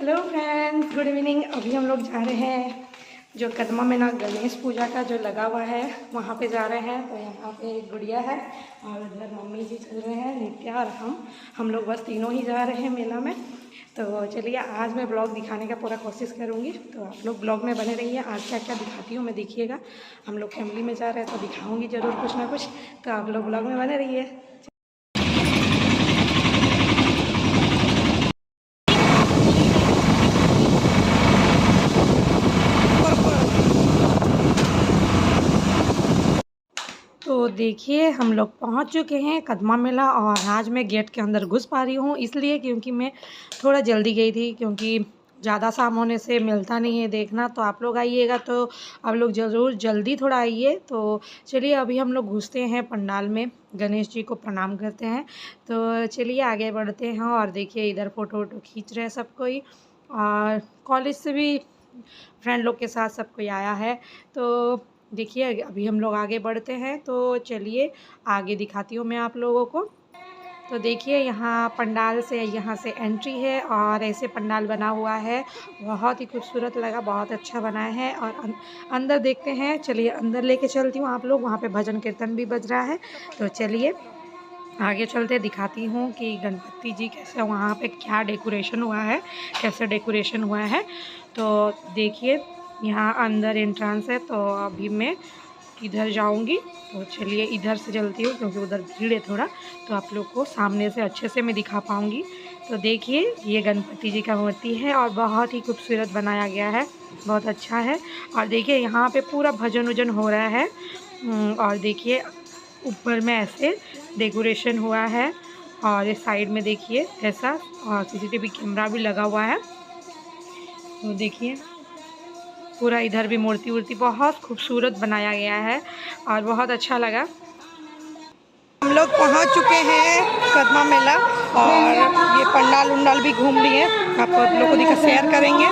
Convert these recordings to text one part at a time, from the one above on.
Hello friends, good evening. अभी हम लोग जा रहे हैं जो कदमा में ना गणेश पूजा का जो लगा हुआ है वहाँ पे जा रहे हैं। तो यहाँ पे एक गुड़िया है और उधर मम्मी जी चल रहे हैं, नित्या और हम लोग बस तीनों ही जा रहे हैं मेला में। तो चलिए आज मैं ब्लॉग दिखाने का पूरा कोशिश करूँगी, तो आप लोग ब्लॉग में बने रहिए। आज क्या क्या दिखाती हूँ मैं, देखिएगा। हम लोग फैमिली में जा रहे हैं तो दिखाऊँगी ज़रूर कुछ ना कुछ, तो आप लोग ब्लॉग में बने रहिए। तो देखिए हम लोग पहुंच चुके हैं कदमा मेला, और आज मैं गेट के अंदर घुस पा रही हूँ इसलिए क्योंकि मैं थोड़ा जल्दी गई थी, क्योंकि ज़्यादा शाम होने से मिलता नहीं है देखना। तो आप लोग आइएगा तो आप लोग ज़रूर जल्दी थोड़ा आइए। तो चलिए अभी हम लोग घुसते हैं पंडाल में, गणेश जी को प्रणाम करते हैं। तो चलिए आगे बढ़ते हैं। और देखिए इधर फ़ोटो वोटो खींच रहे हैं सब कोई, और कॉलेज से भी फ्रेंड लोग के साथ सब कोई आया है। तो देखिए अभी हम लोग आगे बढ़ते हैं, तो चलिए आगे दिखाती हूँ मैं आप लोगों को। तो देखिए यहाँ पंडाल से यहाँ से एंट्री है, और ऐसे पंडाल बना हुआ है, बहुत ही खूबसूरत लगा, बहुत अच्छा बनाया है। और अंदर देखते हैं, चलिए अंदर लेके चलती हूँ आप लोग। वहाँ पे भजन कीर्तन भी बज रहा है, तो चलिए आगे चलते दिखाती हूँ कि गणपति जी कैसे, वहाँ पे क्या डेकोरेशन हुआ है, कैसे डेकोरेशन हुआ है। तो देखिए यहाँ अंदर एंट्रेंस है, तो अभी मैं इधर जाऊंगी। तो चलिए इधर से चलती हूँ क्योंकि उधर भीड़ है थोड़ा, तो आप लोग को सामने से अच्छे से मैं दिखा पाऊँगी। तो देखिए ये गणपति जी का मूर्ति है और बहुत ही खूबसूरत बनाया गया है, बहुत अच्छा है। और देखिए यहाँ पे पूरा भजन वजन हो रहा है। और देखिए ऊपर में ऐसे डेकोरेशन हुआ है, और इस साइड में देखिए ऐसा, और सीसीटीवी कैमरा भी लगा हुआ है। तो देखिए पूरा इधर भी मूर्ति वूर्ति बहुत खूबसूरत बनाया गया है और बहुत अच्छा लगा। हम लोग पहुंच चुके हैं कदमा मेला, और ये पंडाल उंडाल भी घूम लिए, आप लोगों को दिखा शेयर करेंगे।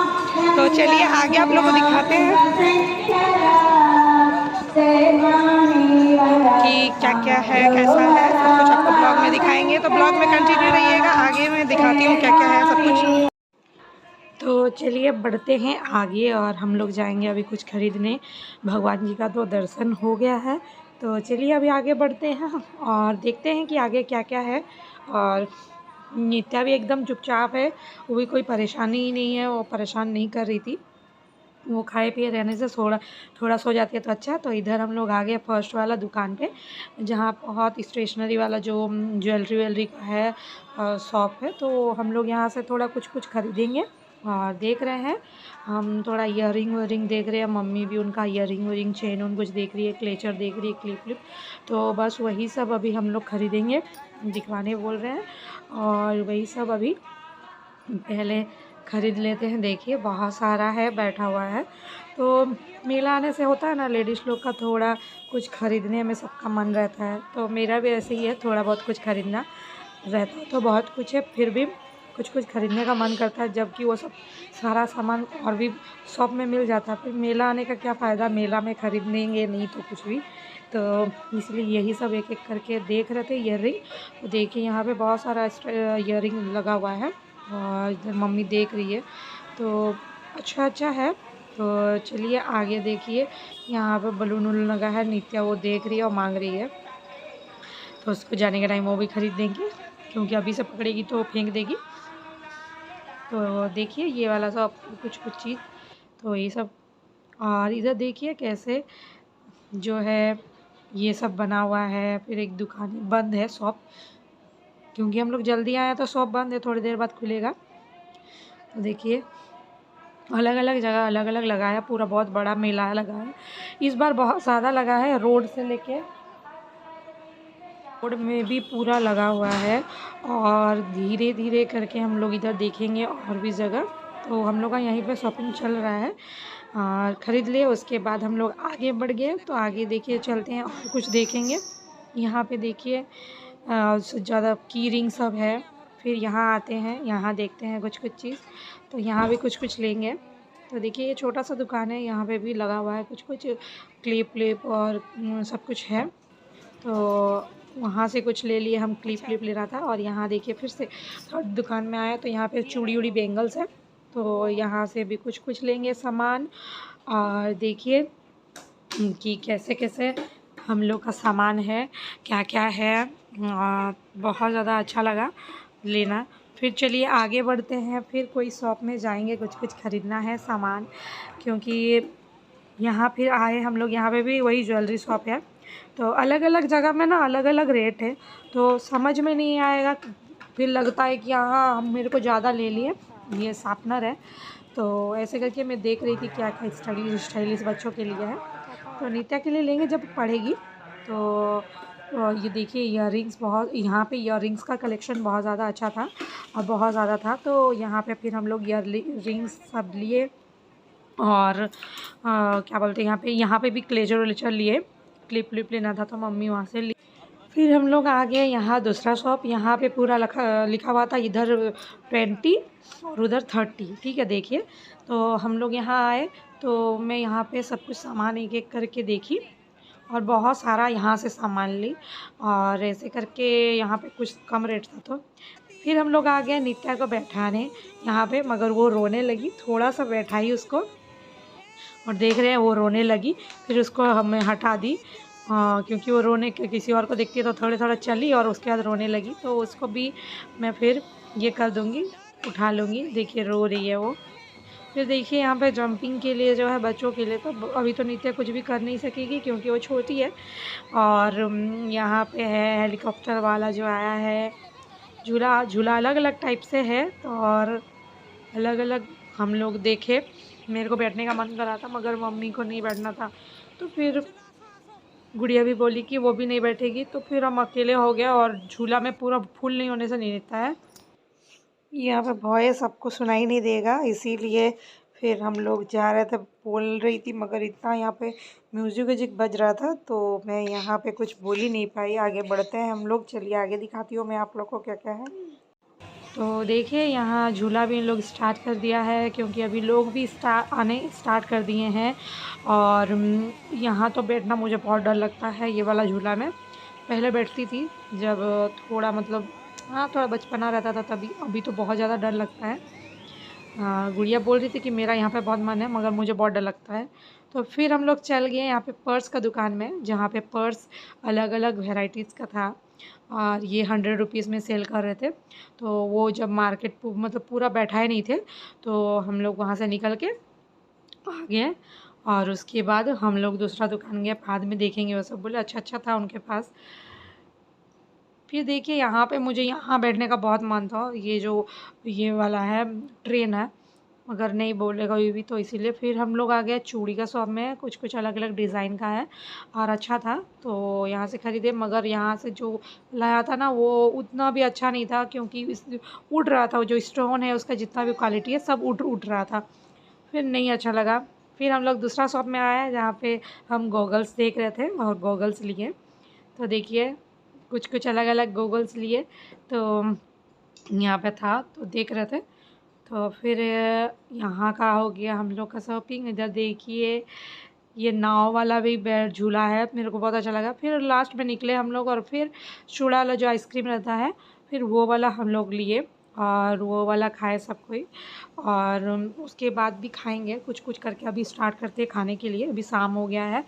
तो चलिए आगे आप लोगों को दिखाते हैं कि क्या क्या है, कैसा है, सब कुछ आपको ब्लॉग में दिखाएंगे। तो ब्लॉग में कंटिन्यू रहिएगा, आगे मैं दिखाती हूँ क्या क्या है सब कुछ। तो चलिए बढ़ते हैं आगे, और हम लोग जाएंगे अभी कुछ खरीदने। भगवान जी का तो दर्शन हो गया है, तो चलिए अभी आगे बढ़ते हैं और देखते हैं कि आगे क्या क्या है। और नित्या भी एकदम चुपचाप है, वो भी कोई परेशानी ही नहीं है, वो परेशान नहीं कर रही थी। वो खाए पिए रहने से थोड़ा थोड़ा सो जाती है तो अच्छा। तो इधर हम लोग आ गए फर्स्ट वाला दुकान पे, जहाँ बहुत स्टेशनरी वाला जो ज्वेलरी वेलरी का है शॉप है। तो हम लोग यहाँ से थोड़ा कुछ कुछ खरीदेंगे, और देख रहे हैं हम थोड़ा ईयरिंग वीयरिंग देख रहे हैं। मम्मी भी उनका ईयरिंग वीयरिंग चेन उन कुछ देख रही है, क्लेचर देख रही है, क्लिप क्लिप। तो बस वही सब अभी हम लोग खरीदेंगे, दिखवाने बोल रहे हैं, और वही सब अभी पहले ख़रीद लेते हैं। देखिए बहुत सारा है, बैठा हुआ है। तो मेला आने से होता है ना लेडीज़ लोग का, थोड़ा कुछ ख़रीदने में सबका मन रहता है। तो मेरा भी ऐसे ही है, थोड़ा बहुत कुछ ख़रीदना रहता है। तो बहुत कुछ है, फिर भी कुछ कुछ ख़रीदने का मन करता है, जबकि वो सब सारा सामान और भी शॉप में मिल जाता है। फिर मेला आने का क्या फ़ायदा, मेला में ख़रीदेंगे नहीं तो कुछ भी। तो इसलिए यही सब एक एक करके देख रहे थे ईयरिंग। तो देखिए यहाँ पे बहुत सारा ईयरिंग लगा हुआ है, और इधर मम्मी देख रही है, तो अच्छा अच्छा है। तो चलिए आगे देखिए यहाँ पे बलून वलून लगा है, नित्या वो देख रही है और मांग रही है। तो उसको जाने के टाइम वो भी ख़रीद देंगे, क्योंकि अभी से पकड़ेगी तो फेंक देगी। तो देखिए ये वाला सब कुछ कुछ चीज़, तो ये सब। और इधर देखिए कैसे जो है ये सब बना हुआ है। फिर एक दुकान बंद है शॉप, क्योंकि हम लोग जल्दी आए तो शॉप बंद है, थोड़ी देर बाद खुलेगा। तो देखिए अलग अलग जगह अलग अलग लगा है, पूरा बहुत बड़ा मेला लगा है इस बार, बहुत ज़्यादा लगा है। रोड से लेके रोड में भी पूरा लगा हुआ है, और धीरे धीरे करके हम लोग इधर देखेंगे और भी जगह। तो हम लोग का यहीं पे शॉपिंग चल रहा है, और ख़रीद लिए। उसके बाद हम लोग आगे बढ़ गए, तो आगे देखिए चलते हैं और कुछ देखेंगे। यहाँ पे देखिए ज़्यादा की रिंग सब है। फिर यहाँ आते हैं, यहाँ देखते हैं कुछ कुछ चीज़, तो यहाँ भी कुछ कुछ लेंगे। तो देखिए ये छोटा सा दुकान है, यहाँ पे भी लगा हुआ है कुछ कुछ क्लिप क्लिप और सब कुछ है। तो वहाँ से कुछ ले लिए, हम क्लिप क्लिप ले रहा था। और यहाँ देखिए फिर से थर्ड दुकान में आया, तो यहाँ पे चूड़ी उड़ी बेंगल्स है, तो यहाँ से भी कुछ कुछ लेंगे सामान। और देखिए कि कैसे कैसे हम लोग का सामान है, क्या क्या है। बहुत ज़्यादा अच्छा लगा लेना। फिर चलिए आगे बढ़ते हैं, फिर कोई शॉप में जाएंगे, कुछ कुछ ख़रीदना है सामान, क्योंकि यहाँ फिर आए हम लोग। यहाँ पे भी वही ज्वेलरी शॉप है, तो अलग अलग जगह में ना अलग अलग रेट है, तो समझ में नहीं आएगा। फिर लगता है कि हाँ हम मेरे को ज़्यादा ले लिए। ये शार्पनर है, तो ऐसे करके मैं देख रही थी क्या क्या स्टाइलिश स्टाइलिश बच्चों के लिए है। तो नित्या के लिए लेंगे जब पढ़ेगी। तो ये देखिए इयररिंग्स, बहुत यहाँ पे इयररिंग्स का कलेक्शन बहुत ज़्यादा अच्छा था और बहुत ज़्यादा था। तो यहाँ पे फिर हम लोग इयररिंग्स सब लिए। और क्या बोलते हैं, यहाँ पे भी क्लेचर वलेचर लिए। क्लिप व्लिप लेना था तो मम्मी वहाँ से ली। फिर हम लोग आ गए यहाँ दूसरा शॉप। यहाँ पे पूरा लिखा हुआ था, इधर 20 और उधर 30। ठीक है, देखिए। तो हम लोग यहाँ आए, तो मैं यहाँ पे सब कुछ सामान एक एक करके देखी और बहुत सारा यहाँ से सामान ली। और ऐसे करके यहाँ पे कुछ कम रेट था। तो फिर हम लोग आ गए नित्या को बैठाने यहाँ पे, मगर वो रोने लगी। थोड़ा सा बैठाई उसको और देख रहे हैं वो रोने लगी। फिर उसको हमें हटा दी, क्योंकि वो रोने किसी और को देखती है तो थोड़ा थोड़ा चली और उसके बाद रोने लगी। तो उसको भी मैं फिर ये कर दूँगी, उठा लूँगी। देखिए रो रही है वो। फिर देखिए यहाँ पे जंपिंग के लिए जो है बच्चों के लिए, तो अभी तो नित्या कुछ भी कर नहीं सकेगी क्योंकि वो छोटी है। और यहाँ पे है हेलीकॉप्टर वाला जो आया है झूला। झूला अलग अलग टाइप से है, तो और अलग अलग हम लोग देखे। मेरे को बैठने का मन कर रहा था मगर मम्मी को नहीं बैठना था, तो फिर गुड़िया भी बोली कि वो भी नहीं बैठेगी, तो फिर हम अकेले हो गए। और झूला में पूरा फुल नहीं होने से नहीं रहता है। यहाँ पे वॉइस सबको सुनाई नहीं देगा, इसीलिए फिर हम लोग जा रहे थे। बोल रही थी मगर इतना यहाँ पे म्यूजिक व्यूजिक बज रहा था, तो मैं यहाँ पे कुछ बोल ही नहीं पाई। आगे बढ़ते हैं हम लोग, चलिए आगे दिखाती हूँ मैं आप लोग को क्या क्या है। तो देखिए यहाँ झूला भी इन लोग स्टार्ट कर दिया है, क्योंकि अभी लोग भी आने स्टार्ट कर दिए हैं। और यहाँ तो बैठना मुझे बहुत डर लगता है ये वाला झूला में। पहले बैठती थी जब थोड़ा मतलब हाँ थोड़ा बचपना रहता था तभी, अभी तो बहुत ज़्यादा डर लगता है। गुड़िया बोल रही थी कि मेरा यहाँ पे बहुत मन है मगर मुझे बहुत डर लगता है। तो फिर हम लोग चल गए यहाँ पे पर्स का दुकान में, जहाँ पे पर्स अलग अलग वेराइटीज़ का था और ये 100 रुपीज़ में सेल कर रहे थे। तो वो जब मार्केट मतलब पूरा बैठाए नहीं थे, तो हम लोग वहाँ से निकल के आ गए। और उसके बाद हम लोग दूसरा दुकान गए, बाद में देखेंगे वो सब। बोले अच्छा अच्छा था उनके पास। फिर देखिए यहाँ पे मुझे यहाँ बैठने का बहुत मन था, ये वाला है ट्रेन है, मगर नहीं बोलेगा ये भी, तो इसीलिए फिर हम लोग आ गए चूड़ी का शॉप में। कुछ कुछ अलग अलग डिज़ाइन का है और अच्छा था, तो यहाँ से ख़रीदे। मगर यहाँ से जो लाया था ना वो उतना भी अच्छा नहीं था, क्योंकि उड़ रहा था। वो जो स्टोन है उसका जितना भी क्वालिटी है सब उड़ रहा था। फिर नहीं अच्छा लगा। फिर हम लोग दूसरा शॉप में आए जहाँ पे हम गॉगल्स देख रहे थे और गॉगल्स लिए। तो देखिए कुछ कुछ अलग अलग गॉगल्स लिए, तो यहाँ पे था तो देख रहे थे। तो फिर यहाँ का हो गया हम लोग का शॉपिंग। इधर देखिए ये नाव वाला भी बैठ झूला है, मेरे को बहुत अच्छा लगा। फिर लास्ट में निकले हम लोग और फिर चूड़ा वाला जो आइसक्रीम रहता है, फिर वो वाला हम लोग लिए और वो वाला खाए सब कोई। और उसके बाद भी खाएंगे कुछ कुछ करके। अभी स्टार्ट करते हैं खाने के लिए, अभी शाम हो गया है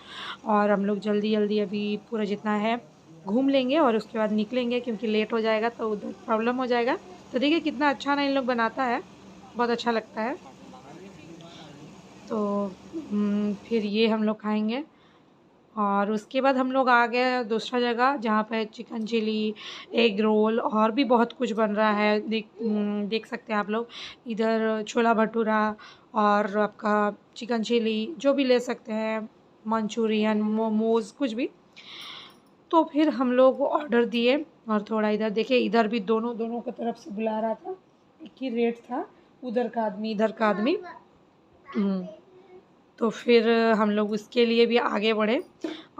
और हम लोग जल्दी जल्दी अभी पूरा जितना है घूम लेंगे और उसके बाद निकलेंगे, क्योंकि लेट हो जाएगा तो उधर प्रॉब्लम हो जाएगा। तो देखिए कितना अच्छा ना इन लोग बनाता है, बहुत अच्छा लगता है। तो फिर ये हम लोग खाएंगे और उसके बाद हम लोग आ गए दूसरा जगह जहाँ पे चिकन चिली, एग रोल और भी बहुत कुछ बन रहा है। देख सकते हैं आप लोग। इधर छोला भटूरा और आपका चिकन चिली जो भी ले सकते हैं, मंचूरियन, मोमोज़, कुछ भी। तो फिर हम लोग ऑर्डर दिए और थोड़ा इधर देखिए, इधर भी दोनों दोनों की तरफ से बुला रहा था, एक ही रेट था, उधर का आदमी इधर का आदमी। तो फिर हम लोग उसके लिए भी आगे बढ़े।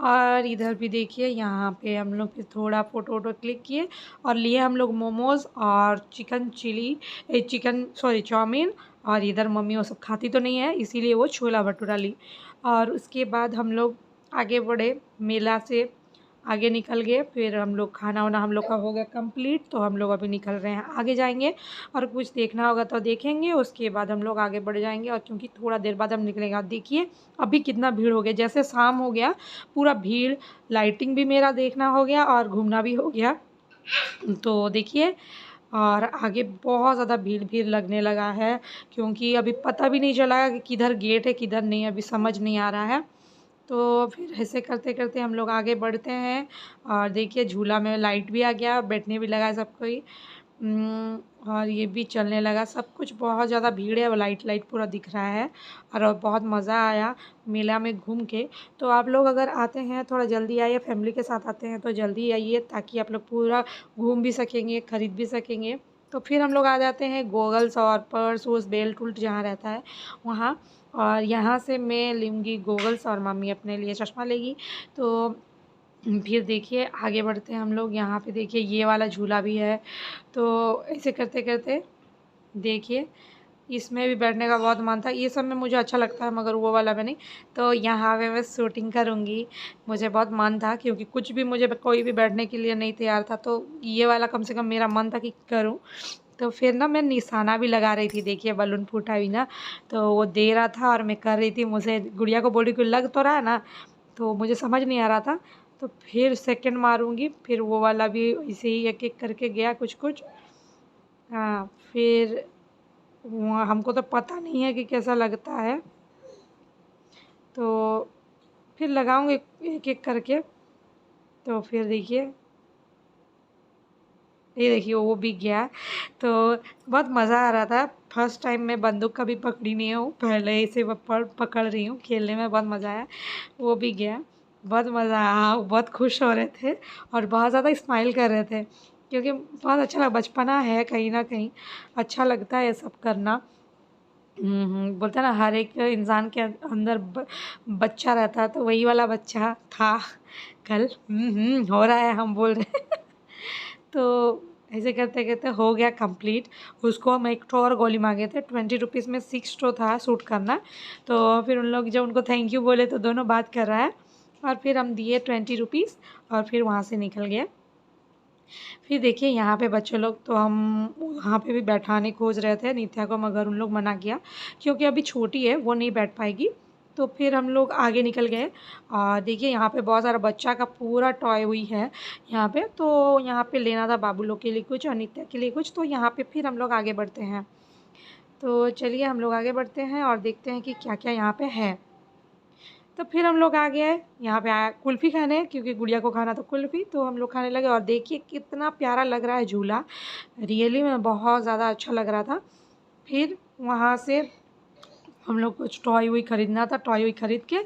और इधर भी देखिए यहाँ पे हम लोग फिर थोड़ा फ़ोटो वोटो क्लिक किए और लिए हम लोग मोमोज़ और चिकन चिली, चाउमीन। और इधर मम्मी वो सब खाती तो नहीं है, इसीलिए वो छोला भटूरा ली। और उसके बाद हम लोग आगे बढ़े मेला से आगे निकल गए। फिर हम लोग खाना वाना हम लोग का हो गया कंप्लीट, तो हम लोग अभी निकल रहे हैं आगे जाएंगे और कुछ देखना होगा तो देखेंगे, उसके बाद हम लोग आगे बढ़ जाएंगे। और क्योंकि थोड़ा देर बाद हम निकलेंगे। आप देखिए अभी कितना भीड़ हो गया, जैसे शाम हो गया पूरा भीड़, लाइटिंग भी मेरा देखना हो गया और घूमना भी हो गया। तो देखिए और आगे बहुत ज़्यादा भीड़ लगने लगा है, क्योंकि अभी पता भी नहीं चला कि किधर गेट है किधर नहीं, अभी समझ नहीं आ रहा है। तो फिर ऐसे करते करते हम लोग आगे बढ़ते हैं। और देखिए झूला में लाइट भी आ गया, बैठने भी लगा सबको ही, और ये भी चलने लगा। सब कुछ बहुत ज़्यादा भीड़ है, लाइट पूरा दिख रहा है और बहुत मज़ा आया मेला में घूम के। तो आप लोग अगर आते हैं थोड़ा जल्दी आइए, फैमिली के साथ आते हैं तो जल्दी आइए, ताकि आप लोग पूरा घूम भी सकेंगे, ख़रीद भी सकेंगे। तो फिर हम लोग आ जाते हैं गोगल्स और पर्स वर्स बेल्ट उल्ट जहाँ रहता है वहाँ। और यहाँ से मैं लूँगी गोगल्स और मम्मी अपने लिए चश्मा लेगी। तो फिर देखिए आगे बढ़ते हैं हम लोग। यहाँ पे देखिए ये वाला झूला भी है। तो ऐसे करते करते देखिए इसमें भी बैठने का बहुत मन था, ये सब में मुझे अच्छा लगता है मगर वो वाला में नहीं। तो यहाँ पे मैं शूटिंग करूँगी, मुझे बहुत मन था, क्योंकि कुछ भी मुझे कोई भी बैठने के लिए नहीं तैयार था, तो ये वाला कम से कम मेरा मन था कि करूँ। तो फिर ना मैं निशाना भी लगा रही थी, देखिए बलून फूटा भी ना, तो वो दे रहा था और मैं कर रही थी। मुझे गुड़िया को बोल रही कोई लग तो रहा है ना, तो मुझे समझ नहीं आ रहा था। तो फिर सेकंड मारूंगी, फिर वो वाला भी ऐसे ही एक एक करके गया कुछ कुछ। हाँ फिर हमको तो पता नहीं है कि कैसा लगता है, तो फिर लगाऊंगी एक एक करके। तो फिर देखिए ये देखिए वो भी गया। तो बहुत मज़ा आ रहा था। फर्स्ट टाइम मैं बंदूक कभी पकड़ी नहीं हूँ, पहले इसे पकड़ रही हूँ, खेलने में बहुत मज़ा आया। वो भी गया, बहुत मज़ा आया, बहुत खुश हो रहे थे और बहुत ज़्यादा स्माइल कर रहे थे, क्योंकि बहुत अच्छा लगा। बचपना है कहीं ना कहीं, अच्छा लगता है ये सब करना। बोलते हैं ना हर एक इंसान के अंदर बच्चा रहता है, तो वही वाला बच्चा था कल। हो रहा है, हम बोल रहे हैं। तो ऐसे करते करते हो गया कंप्लीट। उसको हम एक ठो और गोली मांगे थे, 20 रुपीज़ में 6 ठो था शूट करना। तो फिर उन लोग जब उनको थैंक यू बोले तो दोनों बात कर रहा है, और फिर हम दिए 20 रुपीज़ और फिर वहाँ से निकल गए। फिर देखिए यहाँ पे बच्चे लोग, तो हम वहाँ पे भी बैठाने खोज रहे थे नित्या को, मगर उन लोग मना किया क्योंकि अभी छोटी है, वो नहीं बैठ पाएगी। तो फिर हम लोग आगे निकल गए। और देखिए यहाँ पे बहुत सारा बच्चा का पूरा टॉय हुई है यहाँ पे। तो यहाँ पे लेना था बाबू लोग के लिए कुछ और नित्या के लिए कुछ। तो यहाँ पे फिर हम लोग आगे बढ़ते हैं। तो चलिए हम लोग आगे बढ़ते हैं और देखते हैं कि क्या क्या यहाँ पे है। तो फिर हम लोग आ गए यहाँ पे कुल्फ़ी खाने, क्योंकि गुड़िया को खाना था कुल्फ़ी, तो हम लोग खाने लगे। और देखिए कितना प्यारा लग रहा है झूला, रियली में बहुत ज़्यादा अच्छा लग रहा था। फिर वहाँ से हम लोग कुछ टॉय हुई ख़रीदना था, टॉय हुई ख़रीद के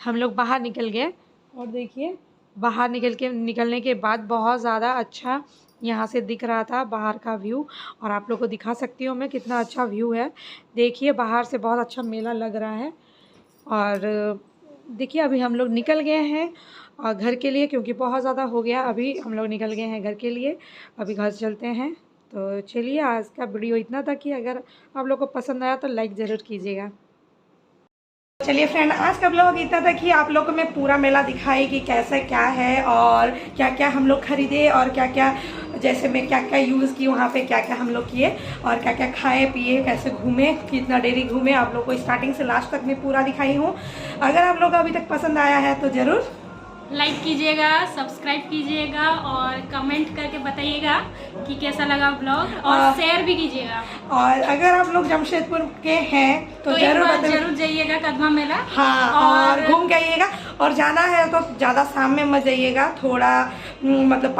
हम लोग बाहर निकल गए। और देखिए बाहर निकलने के बाद बहुत ज़्यादा अच्छा यहाँ से दिख रहा था बाहर का व्यू, और आप लोग को दिखा सकती हूँ मैं कितना अच्छा व्यू है। देखिए बाहर से बहुत अच्छा मेला लग रहा है। और देखिए अभी हम लोग निकल गए हैं घर के लिए, क्योंकि बहुत ज़्यादा हो गया। अभी हम लोग निकल गए हैं घर के लिए, अभी घर चलते हैं। तो चलिए आज का वीडियो इतना था कि अगर आप लोग को पसंद आया तो लाइक ज़रूर कीजिएगा। चलिए फ्रेंड, आज का ब्लॉग इतना था कि आप लोग को मैं पूरा मेला दिखाई कि कैसा क्या है और क्या क्या हम लोग खरीदे और क्या क्या, जैसे मैं क्या क्या यूज़ की वहाँ पे, क्या क्या हम लोग किए और क्या क्या खाए पिए, कैसे घूमे, कितना देरी घूमे, आप लोग को स्टार्टिंग से लास्ट तक मैं पूरा दिखाई हूँ। अगर आप लोग को अभी तक पसंद आया है तो ज़रूर लाइक कीजिएगा, सब्सक्राइब कीजिएगा और कमेंट करके बताइएगा कि कैसा लगा ब्लॉग, और शेयर भी कीजिएगा। और अगर आप लोग जमशेदपुर के हैं तो जरूर जाइएगा कदमा मेला। हाँ, और घूम के आइएगा। और जाना है तो ज़्यादा शाम में मत जाइएगा, थोड़ा मतलब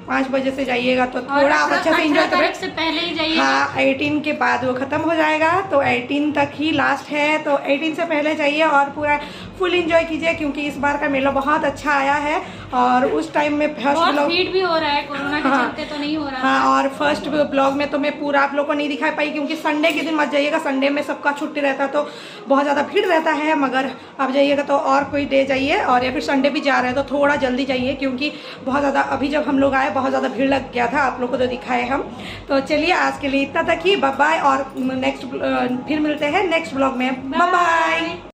5 बजे से जाइएगा, तो थोड़ा आप अच्छे से एंजॉय करें। से पहले ही जाइए। हाँ 18 के बाद वो ख़त्म हो जाएगा, तो 18 तक ही लास्ट है, तो 18 से पहले जाइए और पूरा फुल एंजॉय कीजिए, क्योंकि इस बार का मेला बहुत अच्छा आया है। और उस टाइम में फर्स्ट ब्लॉग भीड़ भी हो रहा है, कोरोना के चलते तो नहीं हो रहा। हाँ, और फर्स्ट ब्लॉग में तो मैं पूरा आप लोग को नहीं दिखा पाई, क्योंकि संडे के दिन मत जाइएगा, संडे में सबका छुट्टी रहता तो बहुत ज़्यादा भीड़ रहता है। मगर अब जाइएगा तो और कोई डे जाइए, और या फिर संडे भी जा रहे हैं तो थोड़ा जल्दी जाइए, क्योंकि बहुत ज़्यादा अभी जब हम लोग आए बहुत ज़्यादा भीड़ लग गया था, आप लोग को तो दिखाए हम। तो चलिए आज के लिए इतना तक ही, बाय बाय, और नेक्स्ट फिर मिलते हैं नेक्स्ट ब्लॉग में, बाय बाय।